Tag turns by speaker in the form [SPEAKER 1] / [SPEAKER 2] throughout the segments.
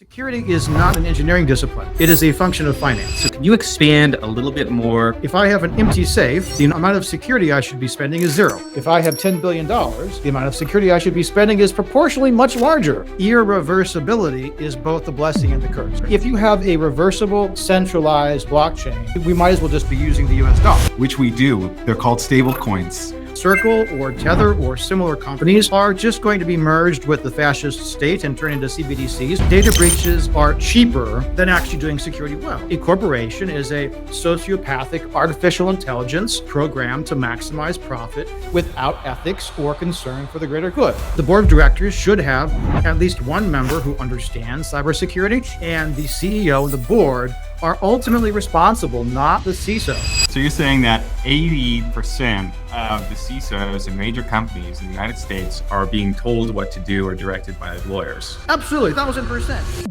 [SPEAKER 1] Security is not an engineering discipline. It is a function of finance.
[SPEAKER 2] So can you expand a little bit more?
[SPEAKER 1] If I have an empty safe, the amount of security I should be spending is zero. If I have $10 billion, the amount of security I should be spending is proportionally much larger. Irreversibility is both the blessing and the curse. If you have a reversible, centralized blockchain, we might as well just be using the US dollar.
[SPEAKER 3] Which we do. They're called stable coins.
[SPEAKER 1] Circle or Tether or similar companies are just going to be merged with the fascist state and turn into CBDCs. Data breaches are cheaper than actually doing security well. A corporation is a sociopathic artificial intelligence programmed to maximize profit without ethics or concern for the greater good. The board of directors should have at least one member who understands cybersecurity, and the CEO and the board are ultimately responsible, not the CISO.
[SPEAKER 3] So you're saying that 80% of the CISOs in major companies in the United States are being told what to do or directed by lawyers?
[SPEAKER 1] Absolutely, 1000%.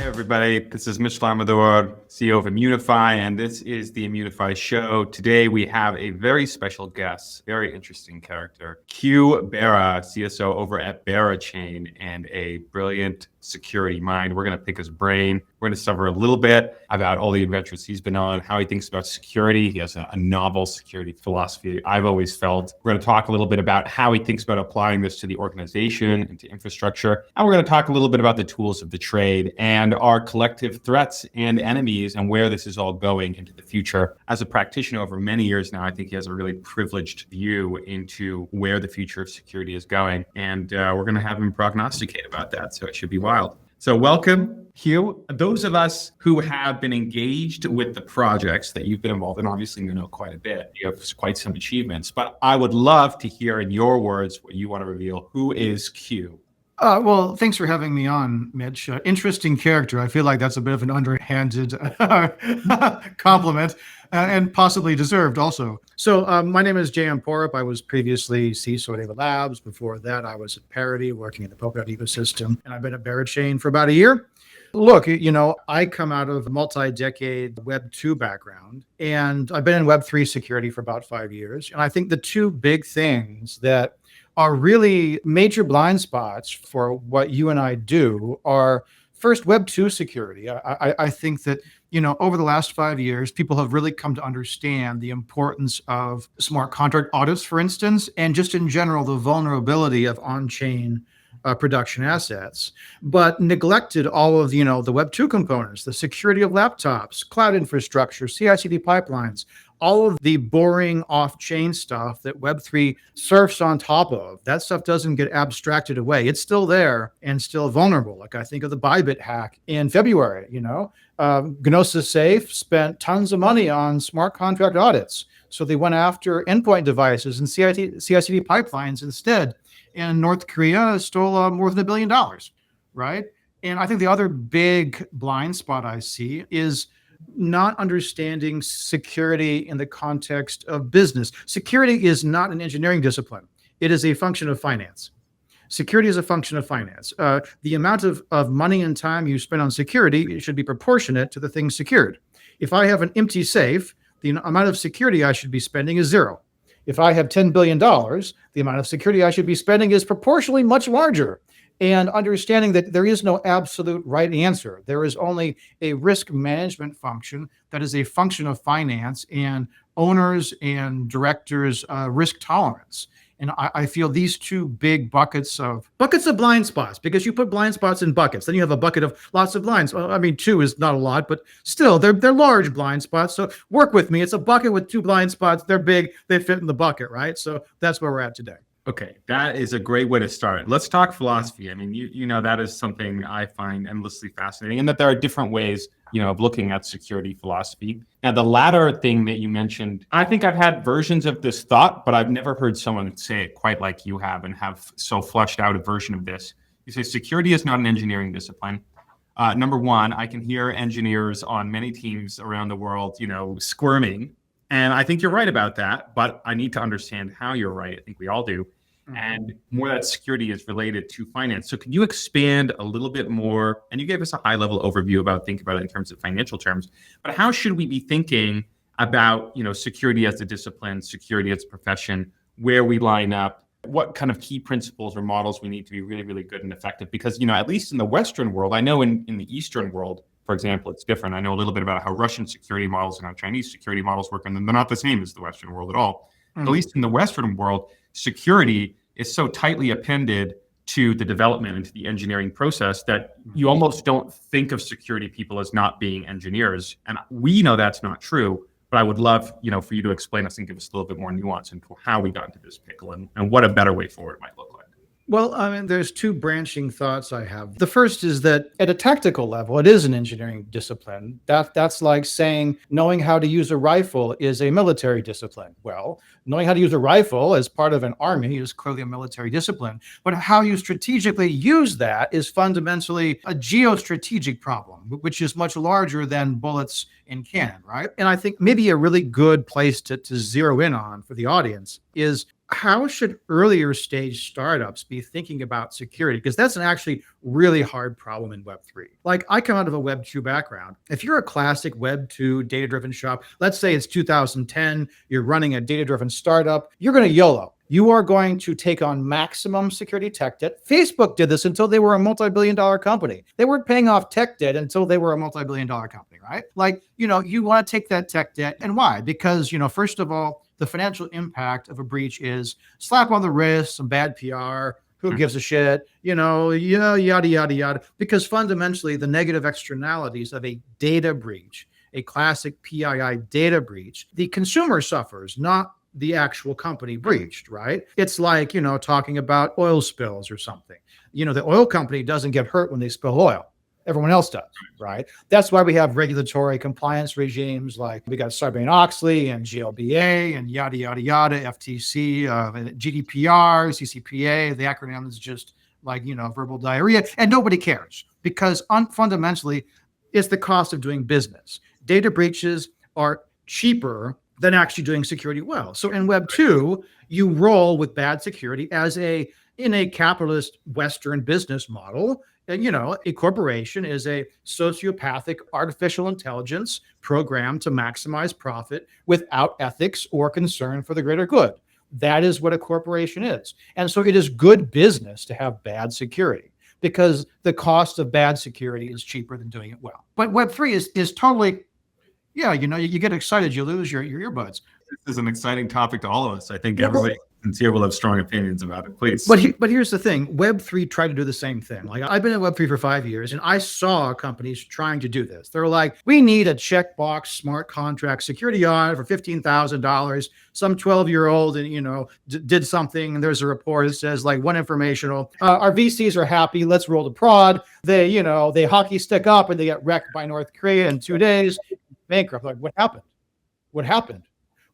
[SPEAKER 3] Everybody, this is Mitchell Amador, CEO of Immunify, and this is the Immunefi Show. Today we have a very special guest, very interesting character, Q Bera, CISO over at Berachain, and a brilliant security mind. We're going to pick his brain. We're going to discover a little bit about all the adventures he's been on, how he thinks about security. He has a novel security philosophy, I've always felt. We're going to talk a little bit about how he thinks about applying this to the organization and to infrastructure. And we're going to talk a little bit about the tools of the trade and our collective threats and enemies and where this is all going into the future. As a practitioner over many years now, I think he has a really privileged view into where the future of security is going. And we're going to have him prognosticate about that. So it should be wild. So welcome, Q. Those of us who have been engaged with the projects that you've been involved in, obviously you know quite a bit. You have quite some achievements, but I would love to hear in your words what you want to reveal. Who is Q?
[SPEAKER 1] Well, thanks for having me on, Mitch. Interesting character. I feel like that's a bit of an underhanded compliment and possibly deserved also. So my name is J.M. Porup. I was previously CISO at Ava Labs. Before that, I was at Parity working in the Polkadot ecosystem, and I've been at Berachain for about a year. Look, you know, I come out of a multi-decade Web 2 background, and I've been in Web 3 security for about 5 years. And I think the two big things that are really major blind spots for what you and I do are, first, Web 2 security. I think that, you know, over the last 5 years, people have really come to understand the importance of smart contract audits, for instance, and just in general, the vulnerability of on-chain production assets, but neglected all of, you know, the Web 2 components, the security of laptops, cloud infrastructure, CI/CD pipelines, all of the boring off-chain stuff that Web3 surfs on top of. That stuff doesn't get abstracted away. It's still there and still vulnerable. Like I think of the Bybit hack in February, you know, Gnosis Safe spent tons of money on smart contract audits. So they went after endpoint devices and CI/CD pipelines instead. And North Korea stole more than $1 billion, right? And I think the other big blind spot I see is not understanding security in the context of business. Security is not an engineering discipline. It is a function of finance. Security is a function of finance. The amount of money and time you spend on security should be proportionate to the things secured. If I have an empty safe, the amount of security I should be spending is zero. If I have $10 billion, the amount of security I should be spending is proportionally much larger. And understanding that there is no absolute right answer. There is only a risk management function that is a function of finance and owners and directors' risk tolerance. And I feel these two big buckets of blind spots, because you put blind spots in buckets. Then you have a bucket of lots of blinds. Well, I mean, two is not a lot, but still, they're large blind spots. So work with me. It's a bucket with two blind spots. They're big. They fit in the bucket, right? So that's where we're at today.
[SPEAKER 3] Okay, that is a great way to start. Let's talk philosophy. I mean, you know, that is something I find endlessly fascinating, and that there are different ways, you know, of looking at security philosophy. Now, the latter thing that you mentioned, I think I've had versions of this thought, but I've never heard someone say it quite like you have and have so fleshed out a version of this. You say security is not an engineering discipline. Number one, I can hear engineers on many teams around the world, you know, squirming. And I think you're right about that, but I need to understand how you're right. I think we all do. And more that security is related to finance. So can you expand a little bit more? And you gave us a high level overview about think about it in terms of financial terms, but how should we be thinking about, you know, security as a discipline, security as a profession, where we line up, what kind of key principles or models we need to be really, really good and effective. Because, you know, at least in the Western world, I know in the Eastern world, for example, it's different. I know a little bit about how Russian security models and how Chinese security models work, and they're not the same as the Western world at all. At least in the Western world, security is so tightly appended to the development and to the engineering process that you almost don't think of security people as not being engineers. And we know that's not true. But I would love, you know, for you to explain us and give us a little bit more nuance into how we got into this pickle and what a better way forward might look like.
[SPEAKER 1] Well, I mean, there's two branching thoughts I have. The first is that at a tactical level, it is an engineering discipline. That's like saying knowing how to use a rifle is a military discipline. Well, knowing how to use a rifle as part of an army is clearly a military discipline. But how you strategically use that is fundamentally a geostrategic problem, which is much larger than bullets in cannon, right? And I think maybe a really good place to zero in on for the audience is how should earlier stage startups be thinking about security? Because that's an actually really hard problem in Web3. Like, I come out of a Web2 background. If you're a classic Web2 data-driven shop, let's say it's 2010, you're running a data-driven startup, you're going to YOLO. You are going to take on maximum security tech debt. Facebook did this until they were a multi-billion-dollar company. They weren't paying off tech debt until they were a multi-billion-dollar company, right? Like, you know, you want to take that tech debt. And why? Because, you know, first of all, the financial impact of a breach is slap on the wrist, some bad PR, who gives a shit, yada, yada, yada. Because fundamentally, the negative externalities of a data breach, a classic PII data breach, the consumer suffers, not the actual company breached, right? It's like, talking about oil spills or something. The oil company doesn't get hurt when they spill oil. Everyone else does, right? That's why we have regulatory compliance regimes like we got Sarbanes-Oxley and GLBA and yada, yada, yada, FTC, GDPR, CCPA. The acronym is just like, verbal diarrhea. And nobody cares because fundamentally, it's the cost of doing business. Data breaches are cheaper than actually doing security well. So in Web 2, you roll with bad security in a capitalist Western business model. And, a corporation is a sociopathic artificial intelligence programmed to maximize profit without ethics or concern for the greater good. That is what a corporation is. And so it is good business to have bad security because the cost of bad security is cheaper than doing it well. But Web3 is totally, you get excited, you lose your earbuds.
[SPEAKER 3] This is an exciting topic to all of us. I think everybody here will have strong opinions about it. Please.
[SPEAKER 1] But here's the thing. Web3 tried to do the same thing. Like, I've been at Web3 for 5 years, and I saw companies trying to do this. They're like, we need a checkbox smart contract security audit for $15,000. Some 12-year-old, and did something, and there's a report that says like one informational. Our VCs are happy. Let's roll to prod. They hockey stick up, and they get wrecked by North Korea in 2 days. Bankrupt. Like, what happened? What happened?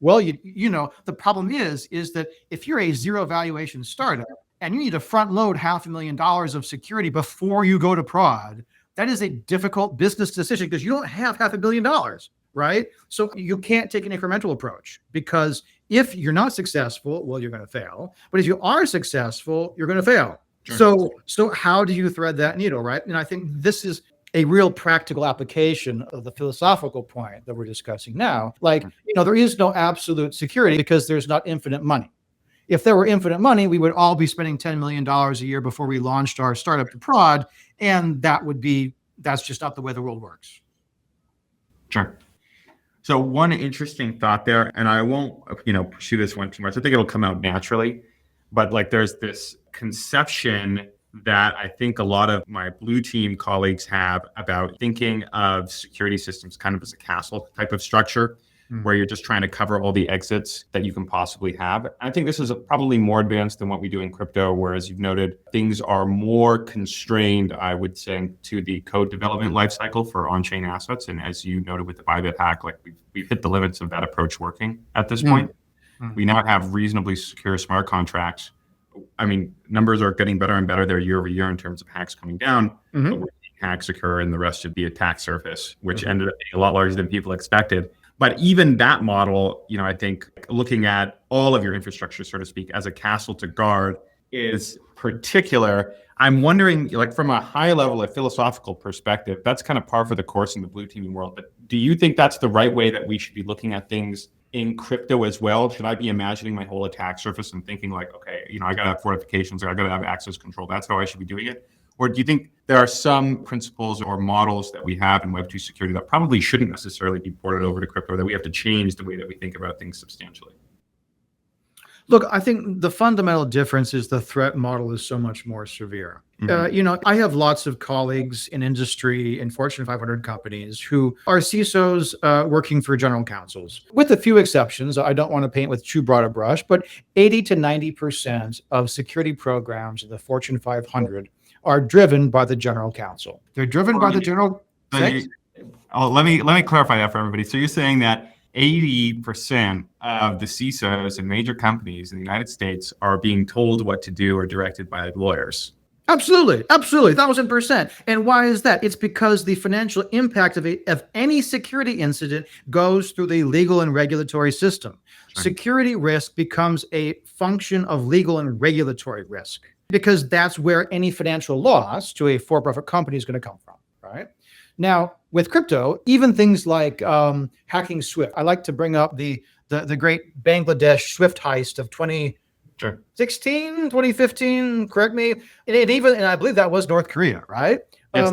[SPEAKER 1] Well, the problem is that if you're a zero valuation startup and you need to front load $500,000 of security before you go to prod, that is a difficult business decision because you don't have $500 million, right? So you can't take an incremental approach because if you're not successful, well, you're going to fail. But if you are successful, you're going to fail. Sure. So how do you thread that needle, right? And I think this is a real practical application of the philosophical point that we're discussing now. Like, there is no absolute security because there's not infinite money. If there were infinite money, we would all be spending $10 million a year before we launched our startup to prod. And that's just not the way the world works.
[SPEAKER 3] Sure. So one interesting thought there, and I won't, pursue this one too much. I think it'll come out naturally, but like there's this conception that I think a lot of my blue team colleagues have about thinking of security systems kind of as a castle type of structure where you're just trying to cover all the exits that you can possibly have. I think this is probably more advanced than what we do in crypto, whereas you've noted things are more constrained, I would say, to the code development lifecycle for on-chain assets. And as you noted with the Bybit hack, like we've hit the limits of that approach working at this point. We now have reasonably secure smart contracts. I mean, numbers are getting better and better there year over year in terms of hacks coming down. But we're seeing hacks occur in the rest of the attack surface, which ended up being a lot larger than people expected. But even that model, I think looking at all of your infrastructure, so to speak, as a castle to guard is particular. I'm wondering, like from a high level, a philosophical perspective, that's kind of par for the course in the blue teaming world. But do you think that's the right way that we should be looking at things in crypto as well? Should I be imagining my whole attack surface and thinking like, okay, I got to have fortifications, or I got to have access control. That's how I should be doing it. Or do you think there are some principles or models that we have in Web2 security that probably shouldn't necessarily be ported over to crypto, or that we have to change the way that we think about things substantially?
[SPEAKER 1] Look, I think the fundamental difference is the threat model is so much more severe. I have lots of colleagues in industry in Fortune 500 companies who are CISOs working for general counsels. With a few exceptions, I don't want to paint with too broad a brush, but 80 to 90% of security programs in the Fortune 500 are driven by the general counsel. They're driven by the general.
[SPEAKER 3] Let me clarify that for everybody. So you're saying that 80% of the CISOs in major companies in the United States are being told what to do or directed by lawyers?
[SPEAKER 1] Absolutely. 1,000%. And why is that? It's because the financial impact of any security incident goes through the legal and regulatory system. Sure. Security risk becomes a function of legal and regulatory risk, because that's where any financial loss to a for-profit company is going to come from, right? Now, with crypto, even things like hacking Swift. I like to bring up the great Bangladesh Swift heist of 2016, 2015, correct me. And I believe that was North Korea, right?
[SPEAKER 3] Yes,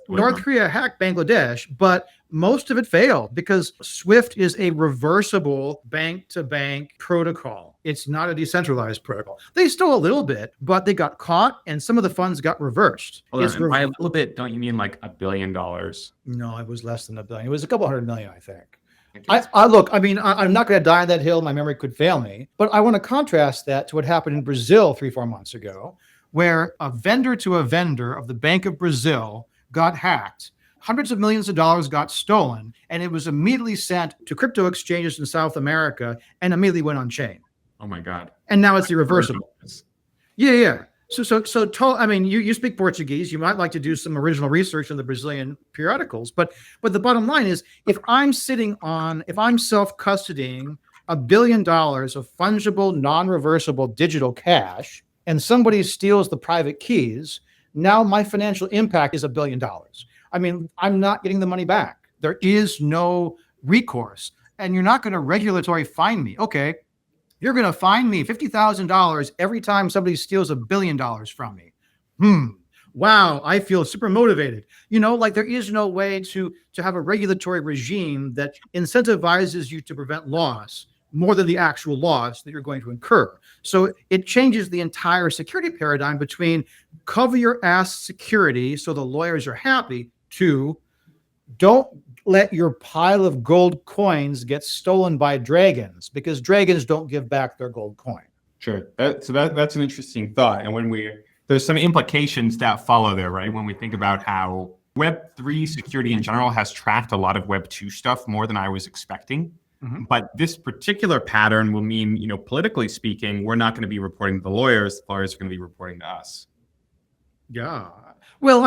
[SPEAKER 1] North Korea hacked Bangladesh, but most of it failed because Swift is a reversible bank-to-bank protocol. It's not a decentralized protocol. They stole a little bit, but they got caught, and some of the funds got reversed.
[SPEAKER 3] By a little bit, don't you mean like $1 billion?
[SPEAKER 1] No, it was less than $1 billion. It was a couple $100 million, I think. I'm not going to die on that hill. My memory could fail me, but I want to contrast that to what happened in Brazil 3-4 months ago, where a vendor to a vendor of the Bank of Brazil got hacked. Hundreds of millions of dollars got stolen, and it was immediately sent to crypto exchanges in South America and immediately went on chain.
[SPEAKER 3] Oh my God.
[SPEAKER 1] And now it's irreversible. Yeah. You speak Portuguese. You might like to do some original research on the Brazilian periodicals, but the bottom line is, if I'm self-custodying $1 billion of fungible, non-reversible digital cash, and somebody steals the private keys, now my financial impact is $1 billion. I mean, I'm not getting the money back. There is no recourse, and you're not going to regulatory fine me. Okay, you're going to fine me $50,000 every time somebody steals $1 billion from me. Wow, I feel super motivated. There is no way to have a regulatory regime that incentivizes you to prevent loss more than the actual loss that you're going to incur. So it changes the entire security paradigm between cover your ass security so the lawyers are happy to don't let your pile of gold coins get stolen by dragons, because dragons don't give back their gold coin.
[SPEAKER 3] Sure. That's an interesting thought. And there's some implications that follow there, right? When we think about how Web3 security in general has tracked a lot of Web2 stuff more than I was expecting. Mm-hmm. But this particular pattern will mean, politically speaking, we're not going to be reporting to the lawyers. The lawyers are going to be reporting to us.
[SPEAKER 1] Yeah. Well,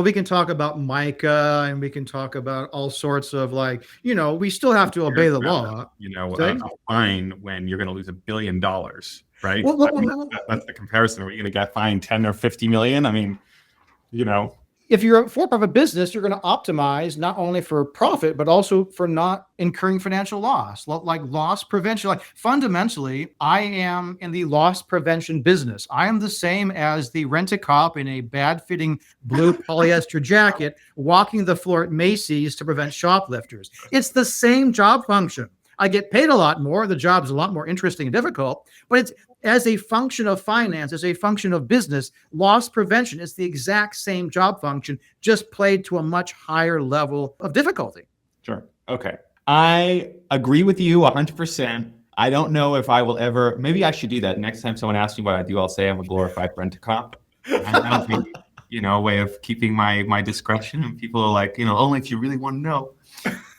[SPEAKER 1] we can talk about MICA, and we can talk about all sorts of we still have to obey the law.
[SPEAKER 3] A fine when you're going to lose $1 billion, right? That's the comparison. Are you going to get fined 10 or 50 million?
[SPEAKER 1] If you're a for-profit business, you're going to optimize not only for profit, but also for not incurring financial loss, like loss prevention. Like fundamentally, I am in the loss prevention business. I am the same as the rent-a-cop in a bad-fitting blue polyester jacket walking the floor at Macy's to prevent shoplifters. It's the same job function. I get paid a lot more. The job's a lot more interesting and difficult, but it's as a function of finance, as a function of business, loss prevention is the exact same job function, just played to a much higher level of difficulty.
[SPEAKER 3] Sure. Okay. I agree with you 100%. I don't know if I will ever, maybe I should do that. Next time someone asks me what I do, I'll say I'm a glorified rent-a-cop. I don't think, a way of keeping my discretion. And people are like, only if you really want to know.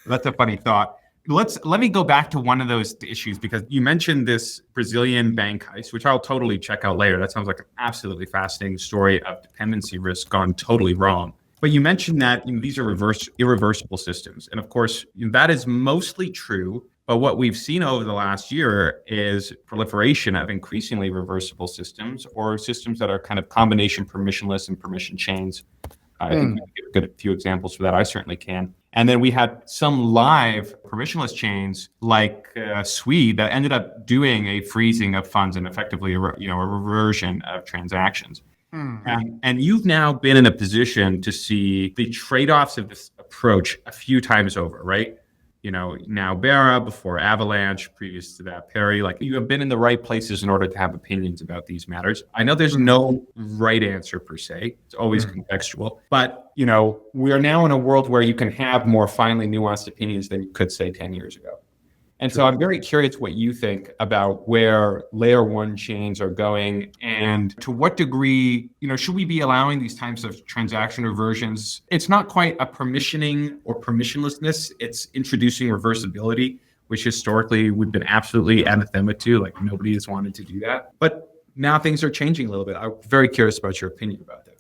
[SPEAKER 3] That's a funny thought. Let me go back to one of those issues, because you mentioned this Brazilian bank heist, which I'll totally check out later. That sounds like an absolutely fascinating story of dependency risk gone totally wrong. But you mentioned that these are irreversible systems. And of course, that is mostly true. But what we've seen over the last year is proliferation of increasingly reversible systems, or systems that are kind of combination permissionless and permission chains. I think we can give a few examples for that. I certainly can. And then we had some live permissionless chains like Swede that ended up doing a freezing of funds and effectively a reversion of transactions. And you've now been in a position to see the trade-offs of this approach a few times over, right? Now Berra, before Avalanche, previous to that, Perry, like you have been in the right places in order to have opinions about these matters. I know there's no right answer per se. It's always contextual. But, we are now in a world where you can have more finely nuanced opinions than you could say 10 years ago. And so I'm very curious what you think about where layer one chains are going and to what degree, should we be allowing these types of transaction reversions? It's not quite a permissioning or permissionlessness. It's introducing reversibility, which historically we've been absolutely anathema to, like nobody has wanted to do that. But now things are changing a little bit. I'm very curious about your opinion about that.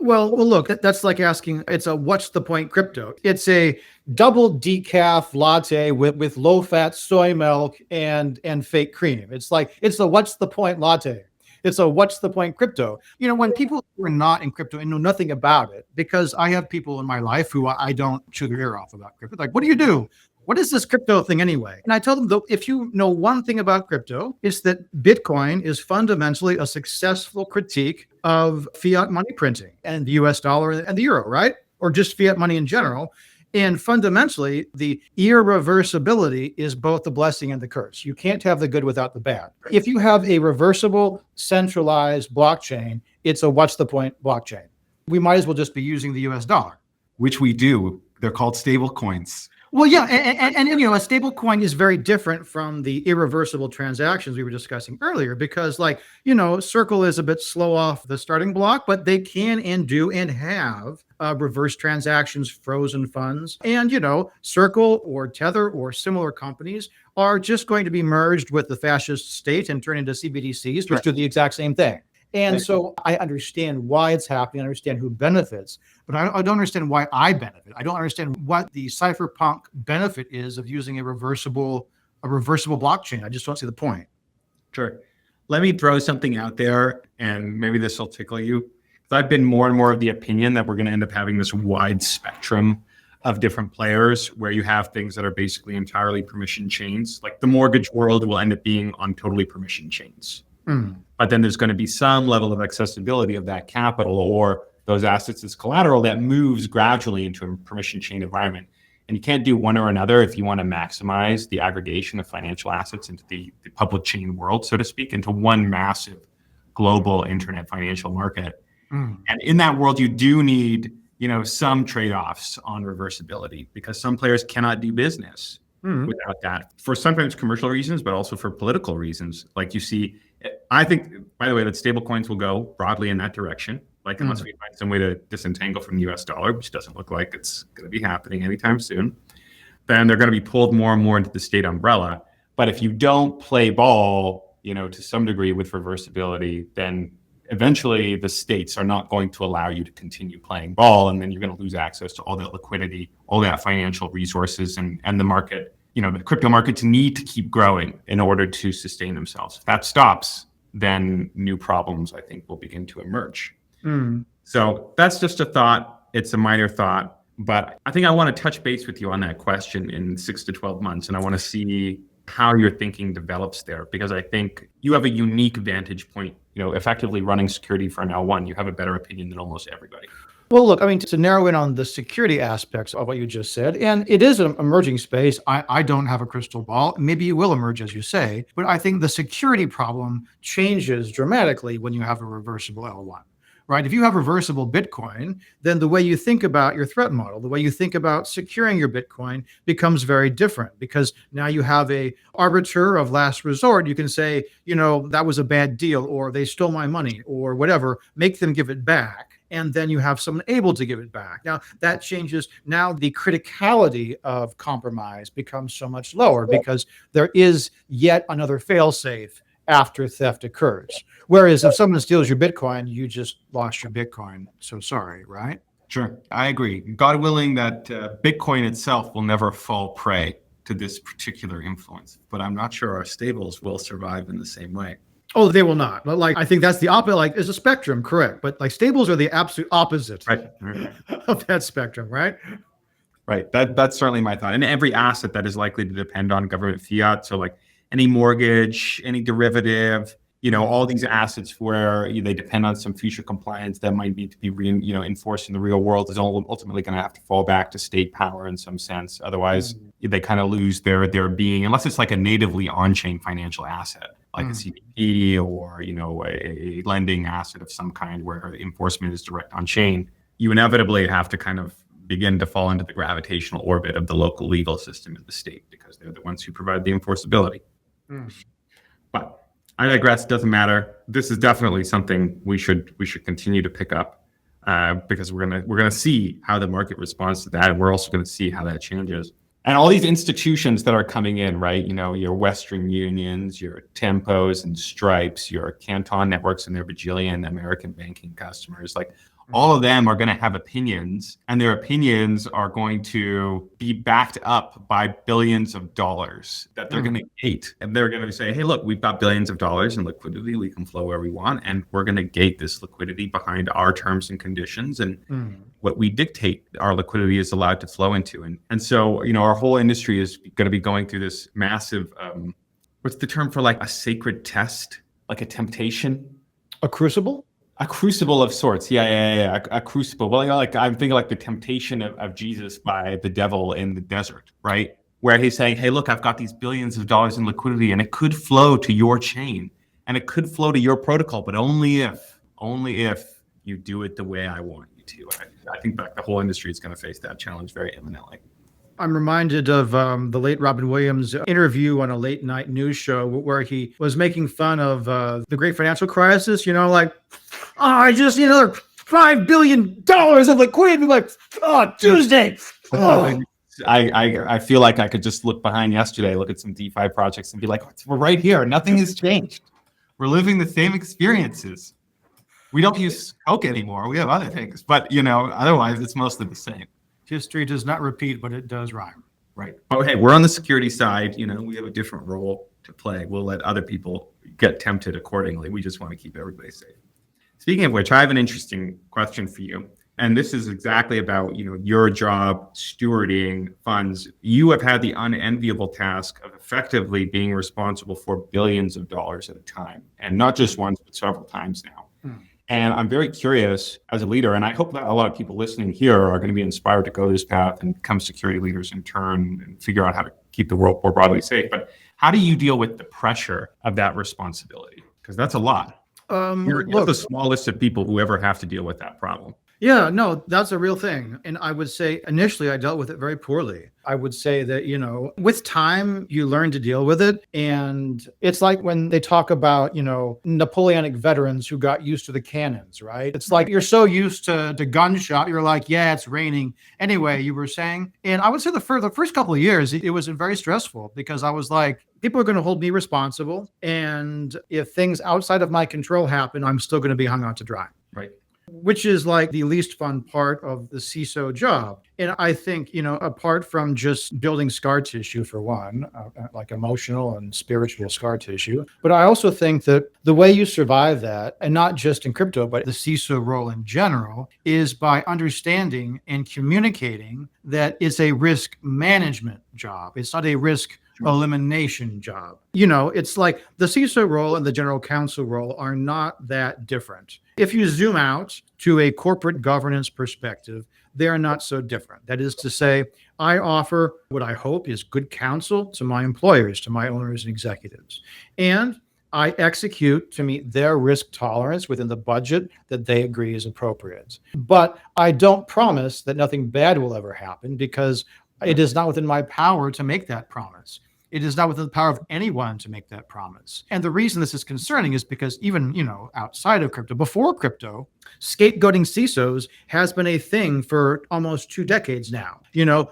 [SPEAKER 1] Well, look, that's like asking, it's a what's the point crypto? It's a double decaf latte with low-fat soy milk and fake cream. It's a what's the point latte. It's a what's the point crypto. When people who are not in crypto and know nothing about it, because I have people in my life who I don't chew their ear off about crypto. Like, what do you do? What is this crypto thing anyway? And I tell them, though, if you know one thing about crypto, it's that Bitcoin is fundamentally a successful critique of fiat money printing and the US dollar and the euro, right? Or just fiat money in general. And fundamentally, the irreversibility is both the blessing and the curse. You can't have the good without the bad. If you have a reversible, centralized blockchain, it's a what's the point blockchain. We might as well just be using the US dollar.
[SPEAKER 3] Which we do. They're called stable coins.
[SPEAKER 1] Well, yeah, and a stable coin is very different from the irreversible transactions we were discussing earlier because, Circle is a bit slow off the starting block, but they can and do and have reverse transactions, frozen funds. And, Circle or Tether or similar companies are just going to be merged with the fascist state and turn into CBDCs, which do the exact same thing. And so I understand why it's happening. I understand who benefits, but I don't understand why I benefit. I don't understand what the cypherpunk benefit is of using a reversible blockchain. I just don't see the point.
[SPEAKER 3] Sure. Let me throw something out there, and maybe this will tickle you. I've been more and more of the opinion that we're going to end up having this wide spectrum of different players where you have things that are basically entirely permission chains. Like the mortgage world will end up being on totally permission chains. But then there's going to be some level of accessibility of that capital or those assets as collateral that moves gradually into a permission chain environment. And you can't do one or another if you want to maximize the aggregation of financial assets into the public chain world, so to speak, into one massive global internet financial market. And in that world, you do need, some trade-offs on reversibility because some players cannot do business without that for sometimes commercial reasons, but also for political reasons. Like you see, I think, by the way, that stable coins will go broadly in that direction. Like unless we find some way to disentangle from the US dollar, which doesn't look like it's going to be happening anytime soon, then they're going to be pulled more and more into the state umbrella. But if you don't play ball, to some degree with reversibility, then eventually the states are not going to allow you to continue playing ball. And then you're going to lose access to all that liquidity, all that financial resources and the market. The crypto markets need to keep growing in order to sustain themselves. If that stops, then new problems, I think, will begin to emerge. So that's just a thought. It's a minor thought, but I think I want to touch base with you on that question in 6 to 12 months. And I want to see how your thinking develops there, because I think you have a unique vantage point, effectively running security for an L1. You have a better opinion than almost everybody.
[SPEAKER 1] Well, look, to narrow in on the security aspects of what you just said, and it is an emerging space. I don't have a crystal ball. Maybe it will emerge, as you say, but I think the security problem changes dramatically when you have a reversible L1, right? If you have reversible Bitcoin, then the way you think about your threat model, the way you think about securing your Bitcoin becomes very different because now you have a arbiter of last resort. You can say, that was a bad deal, or they stole my money, or whatever, make them give it back. And then you have someone able to give it back. Now that changes. Now the criticality of compromise becomes so much lower because there is yet another fail-safe after theft occurs. Whereas if someone steals your Bitcoin, you just lost your Bitcoin. So sorry, right?
[SPEAKER 3] Sure, I agree. God willing that Bitcoin itself will never fall prey to this particular influence, but I'm not sure our stables will survive in the same way.
[SPEAKER 1] Oh, they will not. But I think that's the opposite. It's a spectrum, correct? But stables are the absolute opposite
[SPEAKER 3] right.
[SPEAKER 1] of that spectrum, right?
[SPEAKER 3] Right. That's certainly my thought. And every asset that is likely to depend on government fiat. So like any mortgage, any derivative, all these assets where they depend on some future compliance that might need to be enforced in the real world is ultimately going to have to fall back to state power in some sense. Otherwise, they kind of lose their being, unless it's like a natively on-chain financial asset, like a CDP or a lending asset of some kind where enforcement is direct on-chain. You inevitably have to kind of begin to fall into the gravitational orbit of the local legal system in the state because they're the ones who provide the enforceability. But I digress. Doesn't matter. This is definitely something we should continue to pick up because we're gonna see how the market responds to that, and we're also gonna see how that changes. And all these institutions that are coming in, right? Your Western Unions, your Tempos and Stripes, your Canton Networks and their bajillion American banking customers, like all of them are going to have opinions, and their opinions are going to be backed up by billions of dollars that they're going to gate. And they're going to say, hey, look, we've got billions of dollars in liquidity. We can flow where we want, and we're going to gate this liquidity behind our terms and conditions and what we dictate our liquidity is allowed to flow into. And so, our whole industry is going to be going through this massive, what's the term for like a sacred test, like a temptation?
[SPEAKER 1] A crucible?
[SPEAKER 3] A crucible of sorts. Yeah. A crucible. Well, like I'm thinking like the temptation of Jesus by the devil in the desert, right? Where he's saying, hey, look, I've got these billions of dollars in liquidity and it could flow to your chain and it could flow to your protocol, but only if you do it the way I want you to. I think that the whole industry is going to face that challenge very imminently.
[SPEAKER 1] I'm reminded of the late Robin Williams interview on a late night news show where he was making fun of the great financial crisis, like, I just need another $5 billion of liquidity, like, Tuesday. Oh.
[SPEAKER 3] I feel like I could just look behind yesterday, look at some DeFi projects and be like, we're right here. Nothing has changed. We're living the same experiences. We don't use Coke anymore. We have other things, but otherwise it's mostly the same.
[SPEAKER 1] History does not repeat, but it does rhyme.
[SPEAKER 3] Right. Oh, hey, we're on the security side. We have a different role to play. We'll let other people get tempted accordingly. We just want to keep everybody safe. Speaking of which, I have an interesting question for you. And this is exactly about, your job stewarding funds. You have had the unenviable task of effectively being responsible for billions of dollars at a time. And not just once, but several times now. And I'm very curious as a leader, and I hope that a lot of people listening here are going to be inspired to go this path and become security leaders in turn and figure out how to keep the world more broadly safe. But how do you deal with the pressure of that responsibility? Because that's a lot. You're the smallest of people who ever have to deal with that problem.
[SPEAKER 1] Yeah, no, that's a real thing. And I would say initially I dealt with it very poorly. I would say that, with time, you learn to deal with it. And it's like when they talk about, Napoleonic veterans who got used to the cannons, right? It's like you're so used to gunshot, you're like, yeah, it's raining. Anyway, you were saying, and I would say the first couple of years, it was very stressful because I was like, people are going to hold me responsible. And if things outside of my control happen, I'm still going to be hung out to dry.
[SPEAKER 3] Right.
[SPEAKER 1] Which is like the least fun part of the CISO job. And I think, apart from just building scar tissue for one, like emotional and spiritual scar tissue, but I also think that the way you survive that, and not just in crypto, but the CISO role in general, is by understanding and communicating that it's a risk management job. It's not a risk elimination job. It's like the CISO role and the general counsel role are not that different. If you zoom out to a corporate governance perspective, they are not so different. That is to say, I offer what I hope is good counsel to my employers, to my owners and executives. And I execute to meet their risk tolerance within the budget that they agree is appropriate. But I don't promise that nothing bad will ever happen because it is not within my power to make that promise. It is not within the power of anyone to make that promise. And the reason this is concerning is because even, outside of crypto, before crypto, scapegoating CISOs has been a thing for almost 2 decades now.
[SPEAKER 3] I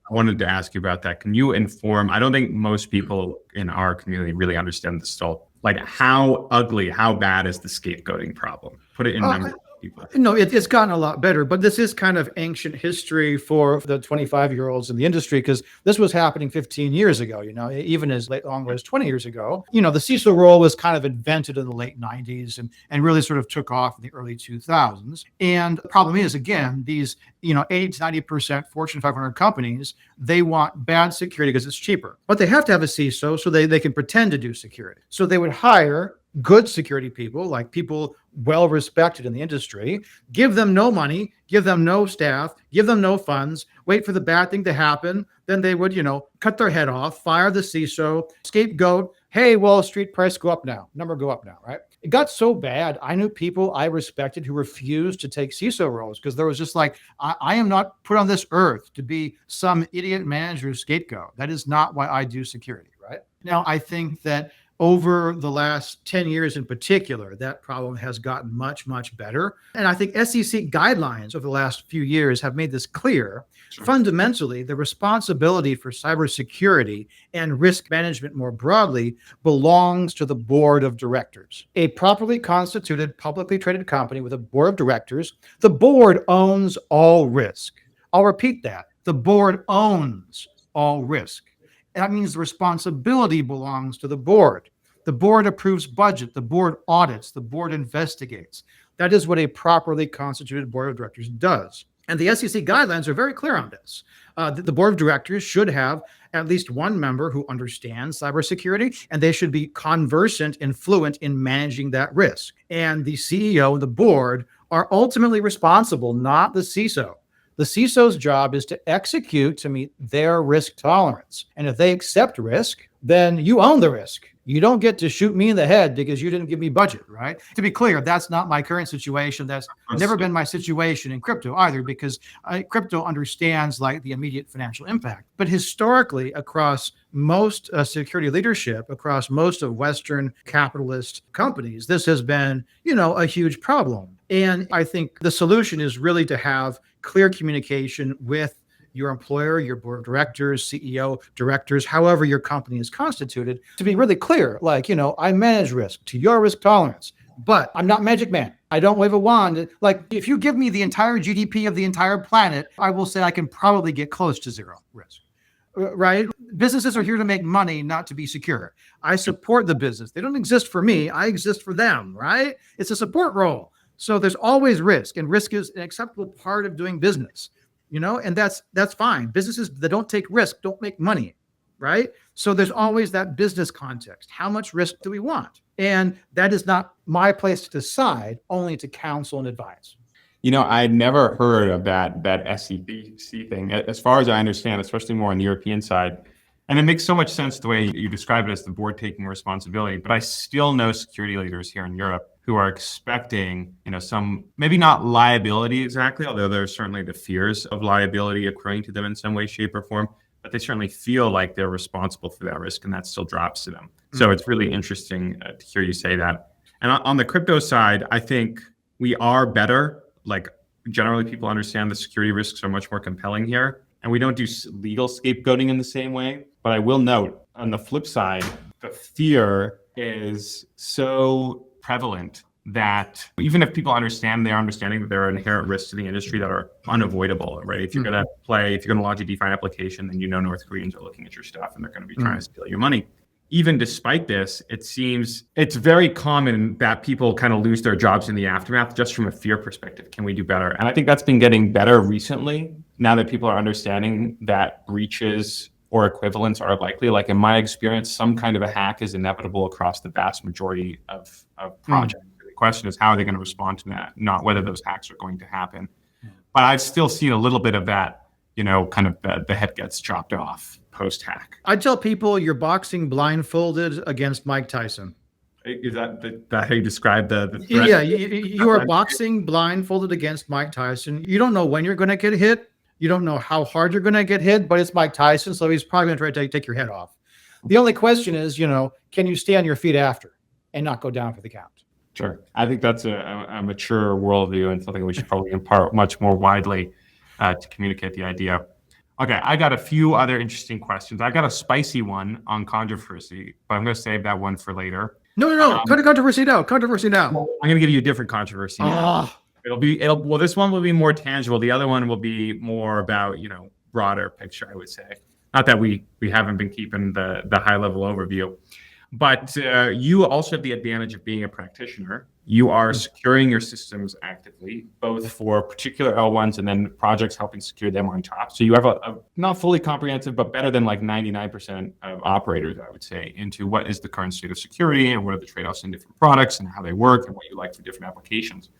[SPEAKER 3] wanted to ask you about that. Can you inform, I don't think most people in our community really understand this still. Like how ugly, how bad is the scapegoating problem? Put it in numbers. people.
[SPEAKER 1] No, it's gotten a lot better, but this is kind of ancient history for the 25-year-olds in the industry, because this was happening 15 years ago, even as long as 20 years ago. The CISO role was kind of invented in the late 90s and really sort of took off in the early 2000s. And the problem is, again, these 80 to 90% Fortune 500 companies, they want bad security because it's cheaper. But they have to have a CISO so they can pretend to do security. So they would hire good security people, like people well respected in the industry, give them no money, give them no staff, give them no funds, wait for the bad thing to happen. Then they would, cut their head off, fire the CISO, scapegoat. Hey, Wall Street price go up now, number go up now, right? It got so bad. I knew people I respected who refused to take CISO roles because there was just like, I am not put on this earth to be some idiot manager scapegoat. That is not why I do security, right? Now, I think that over the last 10 years in particular, that problem has gotten much, much better. And I think SEC guidelines over the last few years have made this clear. Sure. Fundamentally, the responsibility for cybersecurity and risk management more broadly belongs to the board of directors. A properly constituted, publicly traded company with a board of directors, the board owns all risk. I'll repeat that. The board owns all risk. That means the responsibility belongs to the board. The board approves budget. The board audits. The board investigates. That is what a properly constituted board of directors does. And the SEC guidelines are very clear on this. The board of directors should have at least one member who understands cybersecurity, and they should be conversant and fluent in managing that risk. And the CEO and the board are ultimately responsible, not the CISO. The CISO's job is to execute to meet their risk tolerance. And if they accept risk, then you own the risk. You don't get to shoot me in the head because you didn't give me budget, right? To be clear, that's not my current situation. That's never been my situation in crypto either, because crypto understands like the immediate financial impact. But historically, across most security leadership, across most of Western capitalist companies, this has been, a huge problem. And I think the solution is really to have clear communication with your employer, your board of directors, CEO, directors, however your company is constituted, to be really clear, like, I manage risk to your risk tolerance, but I'm not Magic Man. I don't wave a wand. Like, if you give me the entire GDP of the entire planet, I will say I can probably get close to zero risk, right? Businesses are here to make money, not to be secure. I support the business. They don't exist for me. I exist for them, right? It's a support role. So there's always risk, and risk is an acceptable part of doing business. And that's fine. Businesses that don't take risk don't make money, right? So there's always that business context. How much risk do we want? And that is not my place to decide, only to counsel and advise.
[SPEAKER 3] I'd never heard of that SEC thing. As far as I understand, especially more on the European side, and it makes so much sense the way you describe it as the board taking responsibility. But I still know security leaders here in Europe who are expecting, some, maybe not liability exactly, although there's certainly the fears of liability accruing to them in some way, shape, or form, but they certainly feel like they're responsible for that risk, and that still drops to them. So it's really interesting to hear you say that. And on the crypto side, I think we are better. Like, generally, people understand the security risks are much more compelling here, and we don't do legal scapegoating in the same way. But I will note, on the flip side, the fear is so prevalent that even if people understand, they're understanding that there are inherent risks to the industry that are unavoidable, right? If you're going to launch a DeFi application, then North Koreans are looking at your stuff and they're going to be trying to steal your money. Even despite this, it seems it's very common that people kind of lose their jobs in the aftermath just from a fear perspective. Can we do better? And I think that's been getting better recently, now that people are understanding that breaches or equivalents are likely. Like, in my experience, some kind of a hack is inevitable across the vast majority of projects. The question is, how are they going to respond to that, not whether those hacks are going to happen. But I've still seen a little bit of that, kind of the head gets chopped off post-hack.
[SPEAKER 1] I tell people you're boxing blindfolded against Mike Tyson.
[SPEAKER 3] Is that how you describe the threat?
[SPEAKER 1] Yeah, you are boxing blindfolded against Mike Tyson. You don't know when you're going to get hit. You don't know how hard you're going to get hit, but it's Mike Tyson, so he's probably going to try to take your head off. The only question is, can you stay on your feet after and not go down for the count?
[SPEAKER 3] Sure. I think that's a mature worldview and something we should probably impart much more widely to communicate the idea. Okay, I got a few other interesting questions. I got a spicy one on controversy, but I'm going to save that one for later.
[SPEAKER 1] No. Cut the controversy now. Controversy now.
[SPEAKER 3] I'm going to give you a different controversy now. Well, this one will be more tangible. The other one will be more about, broader picture, I would say. Not that we haven't been keeping the high level overview, but you also have the advantage of being a practitioner. You are securing your systems actively, both for particular L1s and then projects helping secure them on top. So you have a not fully comprehensive, but better than like 99% of operators, I would say, into what is the current state of security and what are the trade-offs in different products and how they work and what you like for different applications.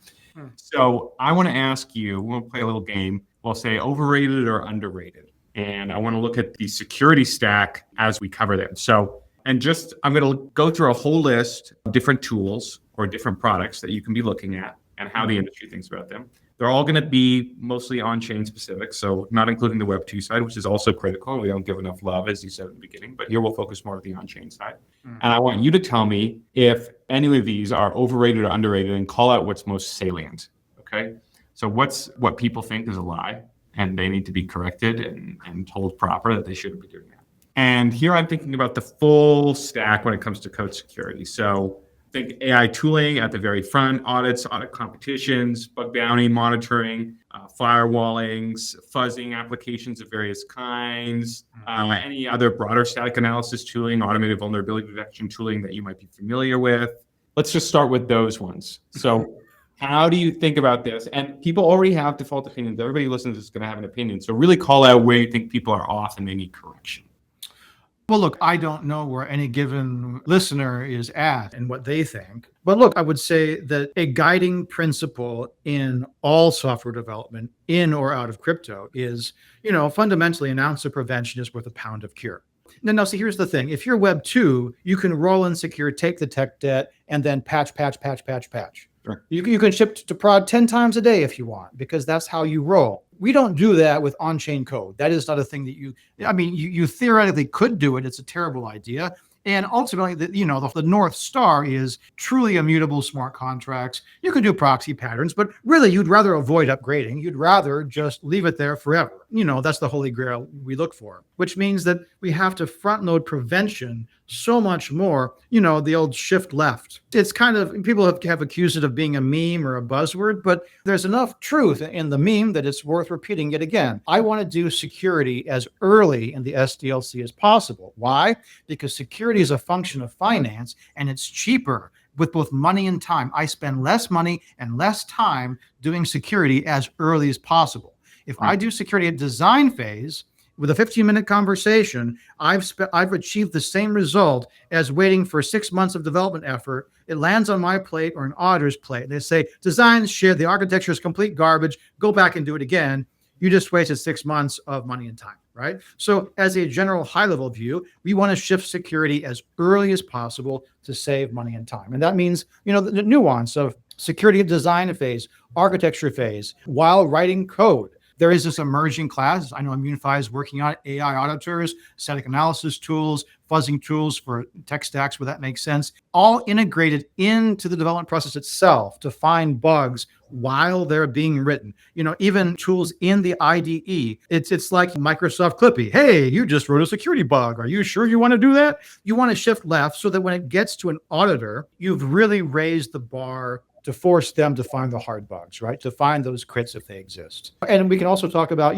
[SPEAKER 3] So I want to ask you, we'll play a little game. We'll say overrated or underrated. And I want to look at the security stack as we cover them. So, I'm going to go through a whole list of different tools or different products that you can be looking at and how the industry thinks about them. They're all going to be mostly on-chain specific, so not including the Web 2 side, which is also critical. We don't give enough love, as you said at the beginning, but here we'll focus more on the on-chain side. And I want you to tell me if any of these are overrated or underrated and call out what's most salient, okay? So what people think is a lie, and they need to be corrected and told proper that they shouldn't be doing that. And here I'm thinking about the full stack when it comes to code security. So think AI tooling at the very front, audits, audit competitions, bug bounty monitoring, firewallings, fuzzing applications of various kinds, any other broader static analysis tooling, automated vulnerability detection tooling that you might be familiar with. Let's just start with those ones. So how do you think about this? And people already have default opinions. Everybody who listens is going to have an opinion. So really call out where you think people are off and they need correction.
[SPEAKER 1] Well, look, I don't know where any given listener is at and what they think. But look, I would say that a guiding principle in all software development, in or out of crypto, is, fundamentally an ounce of prevention is worth a pound of cure. Now, see, here's the thing. If you're Web 2, you can roll and secure, take the tech debt, and then patch. Sure. You can ship to prod 10 times a day if you want, because that's how you roll. We don't do that with on-chain code. That is not a thing that you theoretically could do it. It's a terrible idea. And ultimately, the North Star is truly immutable smart contracts. You can do proxy patterns, but really you'd rather avoid upgrading. You'd rather just leave it there forever. That's the holy grail we look for, which means that we have to front load prevention so much more, the old shift left. It's kind of, people have accused it of being a meme or a buzzword, but there's enough truth in the meme that it's worth repeating it again. I want to do security as early in the SDLC as possible. Why? Because security is a function of finance and it's cheaper with both money and time. I spend less money and less time doing security as early as possible. If I do security at design phase, with a 15-minute conversation, I've achieved the same result as waiting for 6 months of development effort. It lands on my plate or an auditor's plate. They say, design shit, the architecture is complete garbage, go back and do it again. You just wasted 6 months of money and time, right? So as a general high-level view, we want to shift security as early as possible to save money and time. And that means, the nuance of security at design phase, architecture phase, while writing code. There is this emerging class. I know Immunefi is working on AI auditors, static analysis tools, fuzzing tools for tech stacks where that makes sense, all integrated into the development process itself to find bugs while they're being written. Even tools in the IDE. It's like Microsoft Clippy. Hey, you just wrote a security bug. Are you sure you want to do that? You want to shift left so that when it gets to an auditor, you've really raised the bar to force them to find the hard bugs, right? To find those crits if they exist. And we can also talk about,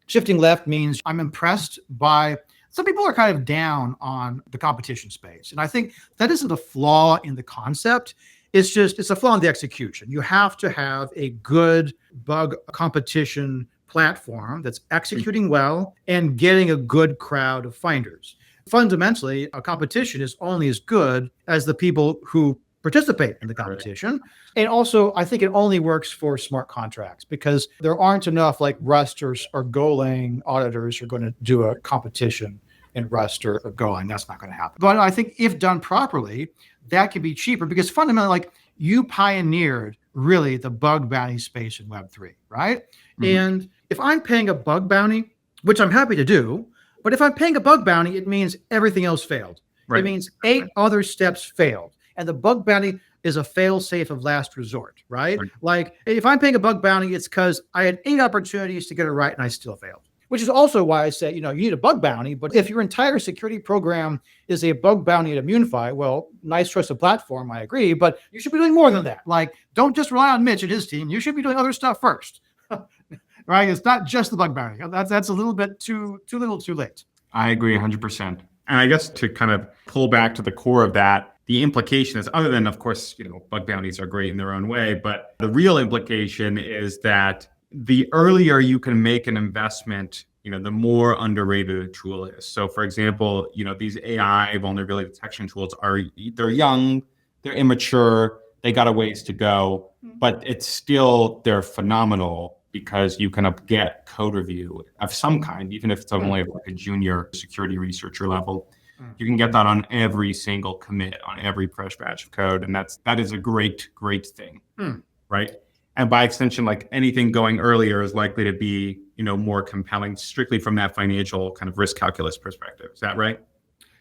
[SPEAKER 1] shifting left means I'm impressed by, some people are kind of down on the competition space. And I think that isn't a flaw in the concept. It's a flaw in the execution. You have to have a good bug competition platform that's executing well and getting a good crowd of finders. Fundamentally, a competition is only as good as the people who participate in the competition. And also, I think it only works for smart contracts because there aren't enough like Rust or Golang auditors who are going to do a competition in Rust or Golang. That's not going to happen. But I think if done properly, that can be cheaper because fundamentally, like you pioneered really the bug bounty space in Web3, right? Mm-hmm. And if I'm paying a bug bounty, which I'm happy to do, but if I'm paying a bug bounty, it means everything else failed. Right. It means 8 other steps failed. And the bug bounty is a fail-safe of last resort, right? Like if I'm paying a bug bounty, it's because I had 8 opportunities to get it right and I still failed. which is also why I say, you need a bug bounty. But if your entire security program is a bug bounty at Immunefi, well, nice choice of platform, I agree, but you should be doing more than that. Like, don't just rely on Mitch and his team. You should be doing other stuff first, right? It's not just the bug bounty. That's a little bit too little too late.
[SPEAKER 3] I agree 100%. And I guess to kind of pull back to the core of that, the implication is, other than, of course, bug bounties are great in their own way, but the real implication is that the earlier you can make an investment, the more underrated a tool is. So, for example, these AI vulnerability detection tools they're young, they're immature, they got a ways to go, but they're phenomenal because you can get code review of some kind, even if it's only like a junior security researcher level. You can get that on every single commit, on every fresh batch of code. And that is a great thing, right? And by extension, like anything going earlier is likely to be, more compelling strictly from that financial kind of risk calculus perspective. Is that right?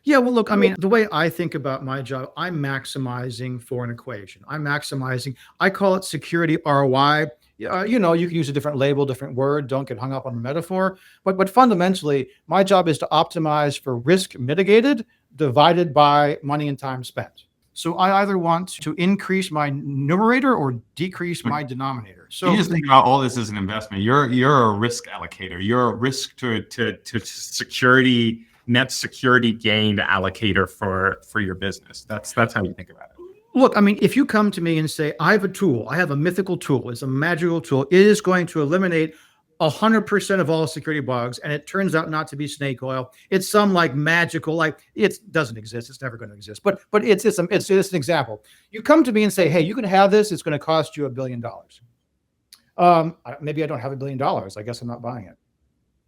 [SPEAKER 1] Yeah, well, look, I mean, the way I think about my job, I'm maximizing for an equation. I call it security ROI. You can use a different label, different word. Don't get hung up on a metaphor. But fundamentally, my job is to optimize for risk mitigated divided by money and time spent. So I either want to increase my numerator or decrease my denominator. So
[SPEAKER 3] you just think about all this as an investment. You're a risk allocator. You're a risk to security, net security gained allocator for your business. That's how you think about it.
[SPEAKER 1] Look, I mean, if you come to me and say, I have a tool, I have a mythical tool, it's a magical tool, it is going to eliminate 100% of all security bugs, and it turns out not to be snake oil. It's some like magical, like it doesn't exist. It's never going to exist. But it's an example. You come to me and say, hey, you can have this. It's going to cost you $1 billion. Maybe I don't have $1 billion. I guess I'm not buying it.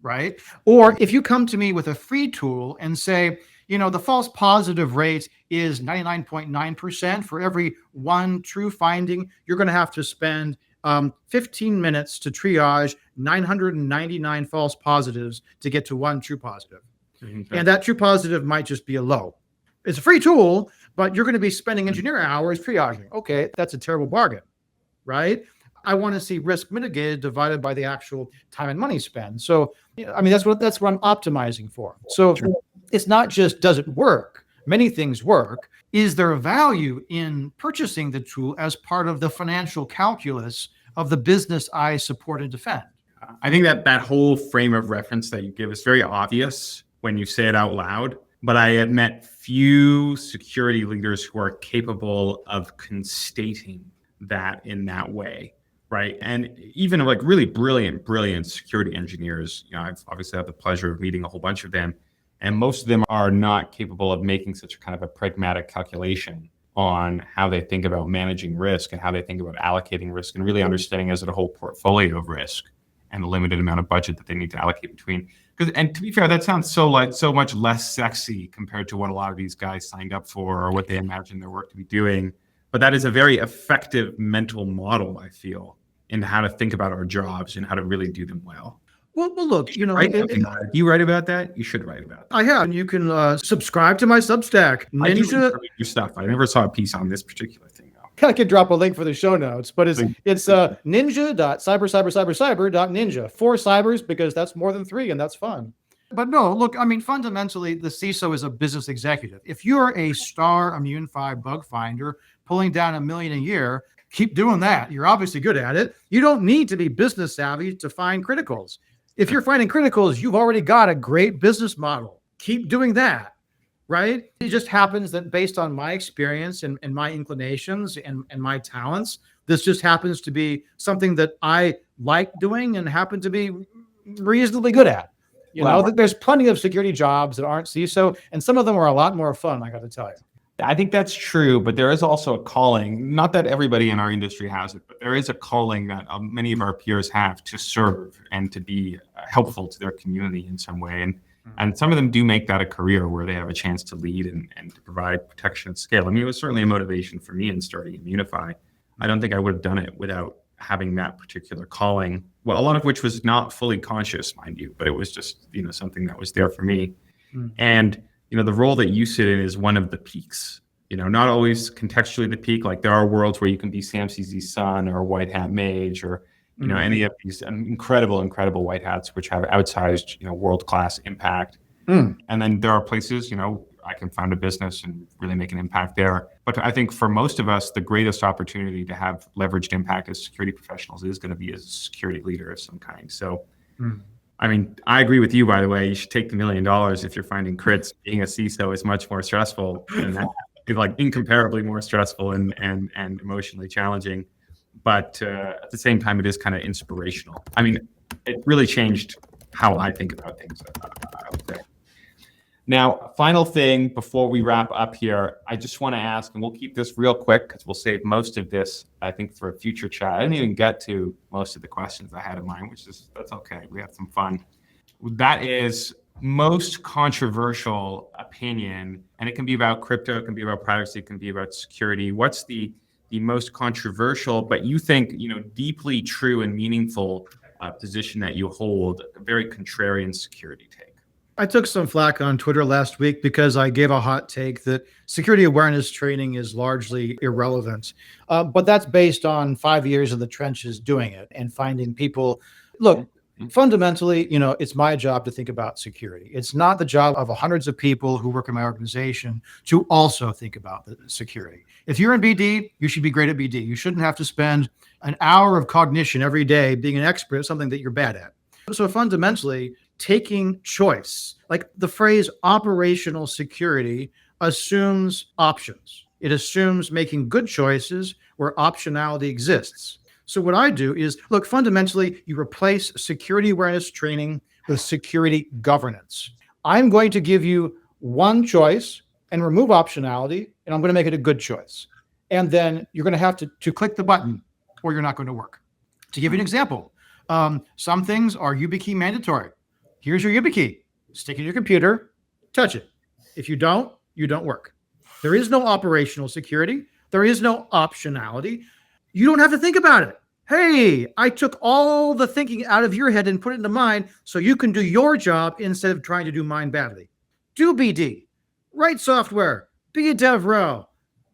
[SPEAKER 1] Right? Or if you come to me with a free tool and say, the false positive rate is 99.9%. For every one true finding, you're going to have to spend 15 minutes to triage 999 false positives to get to one true positive. Okay. And that true positive might just be a low. It's a free tool, but you're going to be spending engineering hours triaging. Okay, that's a terrible bargain, right? I want to see risk mitigated divided by the actual time and money spent. So, I mean, that's what I'm optimizing for. So It's not just, does it work? Many things work. Is there a value in purchasing the tool as part of the financial calculus of the business I support and defend?
[SPEAKER 3] I think that whole frame of reference that you give is very obvious when you say it out loud, but I have met few security leaders who are capable of constating that in that way, right? And even like really brilliant security engineers, I've obviously had the pleasure of meeting a whole bunch of them, and most of them are not capable of making such a kind of a pragmatic calculation on how they think about managing risk and how they think about allocating risk and really understanding as a whole portfolio of risk and the limited amount of budget that they need to allocate between. And to be fair, that sounds so much less sexy compared to what a lot of these guys signed up for or what they imagine their work to be doing. But that is a very effective mental model, I feel, in how to think about our jobs and how to really do them well.
[SPEAKER 1] Well, look,
[SPEAKER 3] you write about that? You should write about that.
[SPEAKER 1] I have. And you can subscribe to my Substack.
[SPEAKER 3] I do your stuff. I never saw a piece on this particular thing, though.
[SPEAKER 1] I could drop a link for the show notes, but it's ninja.cyber.ninja. 4 cybers, because that's more than 3, and that's fun. But no, look, I mean, fundamentally, the CISO is a business executive. If you're a star Immunefi bug finder pulling down $1 million a year, keep doing that. You're obviously good at it. You don't need to be business savvy to find criticals. If you're finding criticals, you've already got a great business model. Keep doing that, right? It just happens that based on my experience and my inclinations and my talents, this just happens to be something that I like doing and happen to be reasonably good at. You know, there's plenty of security jobs that aren't CISO, and some of them are a lot more fun, I got to tell you.
[SPEAKER 3] I think that's true, but there is also a calling, not that everybody in our industry has it, but there is a calling that many of our peers have to serve and to be helpful to their community in some way. And some of them do make that a career where they have a chance to lead and to provide protection at scale. I mean, it was certainly a motivation for me in starting Immunefi. I don't think I would have done it without having that particular calling. Well, a lot of which was not fully conscious, mind you, but it was just, something that was there for me. And the role that you sit in is one of the peaks, not always contextually the peak. Like there are worlds where you can be Sam CZ's son or a white hat mage or you know, any of these incredible white hats, which have outsized, you know, world-class impact. And then there are places, you know, I can found a business and really make an impact there. But I think for most of us, the greatest opportunity to have leveraged impact as security professionals is going to be as a security leader of some kind. So, I mean, I agree with you, by the way. You should take the $1 million if you're finding crits. Being a CISO is much more stressful than that. It's like incomparably more stressful and emotionally challenging. But at the same time, it is kind of inspirational. I mean, it really changed how I think about things, I would say. Now, final thing before we wrap up here, I just want to ask, and we'll keep this real quick because we'll save most of this, I think, for a future chat. I didn't even get to most of the questions I had in mind, that's okay. We had some fun. That is most controversial opinion, and it can be about crypto, it can be about privacy, it can be about security. What's the most controversial, but you think, you know, deeply true and meaningful position that you hold, a very contrarian security take?
[SPEAKER 1] I took some flack on Twitter last week because I gave a hot take that security awareness training is largely irrelevant. But that's based on 5 years in the trenches doing it and finding people. Look, fundamentally, you know, it's my job to think about security. It's not the job of hundreds of people who work in my organization to also think about the security. If you're in BD, you should be great at BD. You shouldn't have to spend an hour of cognition every day being an expert at something that you're bad at. So fundamentally, taking choice, like the phrase operational security, assumes options. It assumes making good choices where optionality exists. So what I do is, look, fundamentally, you replace security awareness training with security governance. I'm going to give you one choice and remove optionality, and I'm going to make it a good choice. And then you're going to have to click the button or you're not going to work. To give you an example, some things are YubiKey mandatory. Here's your YubiKey. Stick it in your computer, touch it. If you don't, you don't work. There is no operational security. There is no optionality. You don't have to think about it. Hey, I took all the thinking out of your head and put it into mine so you can do your job instead of trying to do mine badly. Do BD, write software, be a dev row,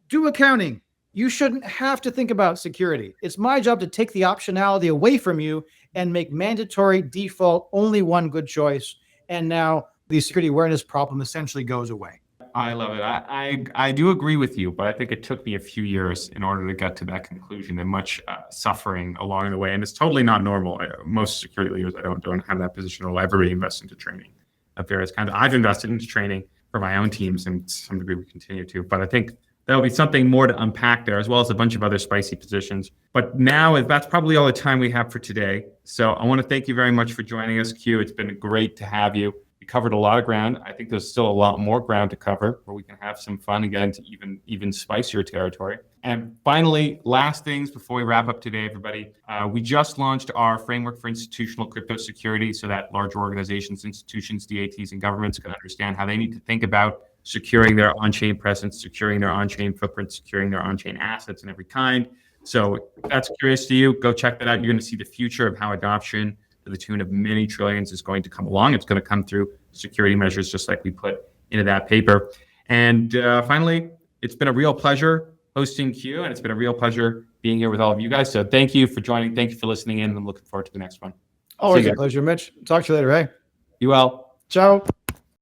[SPEAKER 1] do accounting. You shouldn't have to think about security. It's my job to take the optionality away from you and make mandatory default only one good choice. And now the security awareness problem essentially goes away.
[SPEAKER 3] I love it. I do agree with you, but I think it took me a few years in order to get to that conclusion and much suffering along the way. And it's totally not normal. Most security leaders, I don't have that position or will ever invest into training of various kinds. I've invested into training for my own teams, and to some degree we continue to. But I think there'll be something more to unpack there, as well as a bunch of other spicy positions. But now that's probably all the time we have for today. So I want to thank you very much for joining us, Q. It's been great to have you. We covered a lot of ground. I think there's still a lot more ground to cover where we can have some fun and get into even spicier territory. And finally, last things before we wrap up today, everybody, we just launched our framework for institutional crypto security so that large organizations, institutions, DATs, and governments can understand how they need to think about securing their on-chain presence, securing their on-chain footprint, securing their on-chain assets in every kind. So if that's curious to you, go check that out. You're going to see the future of how adoption to the tune of many trillions is going to come along. It's going to come through security measures, just like we put into that paper. And finally, it's been a real pleasure hosting Q, and it's been a real pleasure being here with all of you guys. So thank you for joining. Thank you for listening in. I'm looking forward to the next one.
[SPEAKER 1] Always a pleasure, Mitch. Talk to you later, hey?
[SPEAKER 3] You well.
[SPEAKER 1] Ciao.